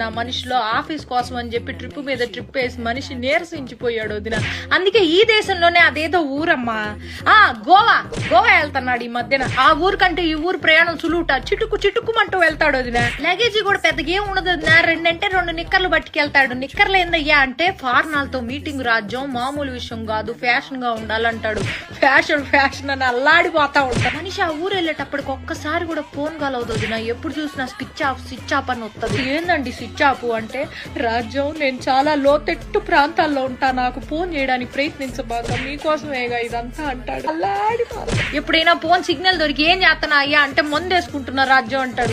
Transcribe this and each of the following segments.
నా మనిషిలో ఆఫీస్ కోసం అని చెప్పి ట్రిప్ మీద ట్రిప్ వేసి మనిషి నీరసించిపోయాడు వదిన. అందుకే ఈ దేశంలోనే అదేదో ఊరమ్మా గోవా వెళ్తున్నాడు ఈ మధ్యన. ఆ ఊరు కంటే ఈ ఊరు ప్రయాణం సులువుట, చిటుక్కుమంటూ వెళ్తాడు వదిన. లగేజీ కూడా పెద్దగా ఏం ఉండదు వదిన, 2 నిక్కర్లు పట్టుకెళ్తాడు. నిక్కర్లు ఏందయ్యా అంటే ఫారినర్లతో మీటింగ్ రాజ్యం, మామూలు విషయం కాదు, ఫ్యాషన్ గా ఉండాలంటాడు. ఫ్యాషన్ అని అల్లాడిపోతా ఉంటాడు మనిషి. ఆ ఊరు వెళ్ళేటప్పటికి ఒక్కసారి కూడా ఫోన్ కాల్ అవుతుంది వదిన. ఎప్పుడు చూసినా స్విచ్ ఆఫ్ అని వస్తుంది. ఏందండి స్విచ్ ఆఫ్ అంటే, రాజ్యం నేను చాలా లోతెట్టు ప్రాంతాల్లో ఉంటా, నాకు ఫోన్ చేయడానికి ప్రయత్నించబాక, మీకోసమేగా ఇదంతా అంటాడు. అల్లాడిపోతా. ఎప్పుడైనా ఫోన్ సిగ్నల్ దొరికి ఏం చేస్తున్నా అయ్యా అంటే మందు వేసుకుంటున్నా రాజ్యం అంటాడు.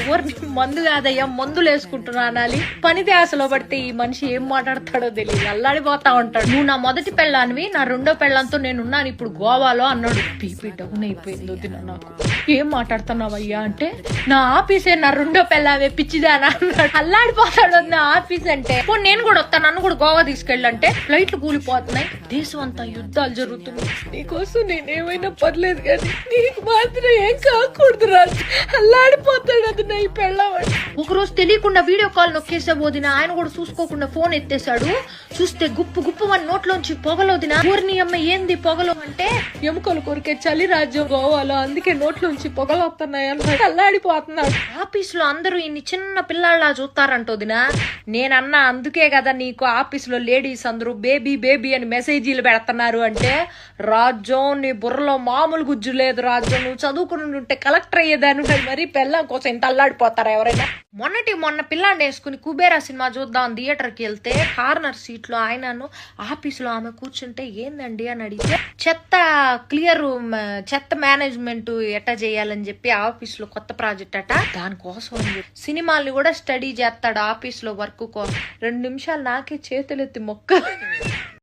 మందు కాదయ్యా మందులు వేసుకుంటున్నా అనాలి. పని ధ్యాసలో పడితే ఈ మనిషి ఏం మాట్లాడతాడో తెలియదు, అల్లాడిపోతా ఉంటాడు. నువ్వు నా మొదటి పెళ్ళానివి, నా 2వ పెళ్ళంతో నేనున్నాను ఇప్పుడు గోవాలో అన్నాడు. బీపీ డౌన్ అయిపోయింది వదిన నాకు. ఏం మాట్లాడుతున్నావయ్యా అంటే, నా ఆఫీసే నా 2వ పెళ్ళావే పిచ్చిదానా అన్నాడు. అల్లాడిపోతాడు నా ఆఫీస్ అంటే. నేను కూడా వస్తాను, నన్ను కూడా గోవా తీసుకెళ్ళంటే ఫ్లైట్లు కూలిపోతున్నాయి, దేశం అంతా యుద్ధాలు జరుగుతున్నాయి, నీకోసం నేనేమైనా పర్లేదు కానీ నీకు మాత్రం ఏం కాకూడదు రాజు. అల్లాడిపోతాడు అది నా ఈ పెళ్ళావాడు. ఒకరోజు తెలియకుండా వీడియో కాల్ నొక్కేసే పోదిన. ఆయన కూడా చూసుకోకుండా ఫోన్ ఎత్తేసాడు. చూస్తే గుప్పు మన నోట్లోంచి పొగలోదిన. ఊరిని అమ్మ ఏంది పొగలు అంటే, ఎముకలు కొరికే చలి రాజ్యం గోవాలో, అందుకే నోట్లోంచి పొగలు వస్తున్నాయి అన్నాడు. అల్లాడిపోతున్నాడు. ఆఫీస్ లో అందరూ ఇన్ని చిన్న పిల్లల్లా చూస్తారంటోదిన. నేనన్నా అందుకే కదా నీకు ఆఫీస్ లో లేడీస్ అందరూ బేబీ అని మెసేజీలు పెడుతున్నారు అంటే, రాజ్యం నీ బుర్రలో మామూలు గుజ్జు లేదు రాజ్యం, నువ్వు చదువుకుని ఉంటే కలెక్టర్ అయ్యేదాన్ని. మరి పిల్లం కోసం ఇంత అల్లాడిపోతారా ఎవరైనా? మొన్న పిల్లాన్ని వేసుకుని కుబేరా సినిమా చూద్దాం థియేటర్కి వెళ్తే కార్నర్ సీట్ లో ఆయనను ఆఫీస్ లో ఆమె కూర్చుంటే ఏందండి అని అడిగితే, చెత్త మేనేజ్మెంట్ ఎట్టా చేయాలని చెప్పి ఆఫీస్ లో కొత్త ప్రాజెక్ట్ అట, దానికోసం సినిమాల్ని కూడా స్టడీ చేస్తాడు ఆఫీస్ లో వర్క్ కోసం. 2 నిమిషాలు నాకే చేతులెత్తి మొక్క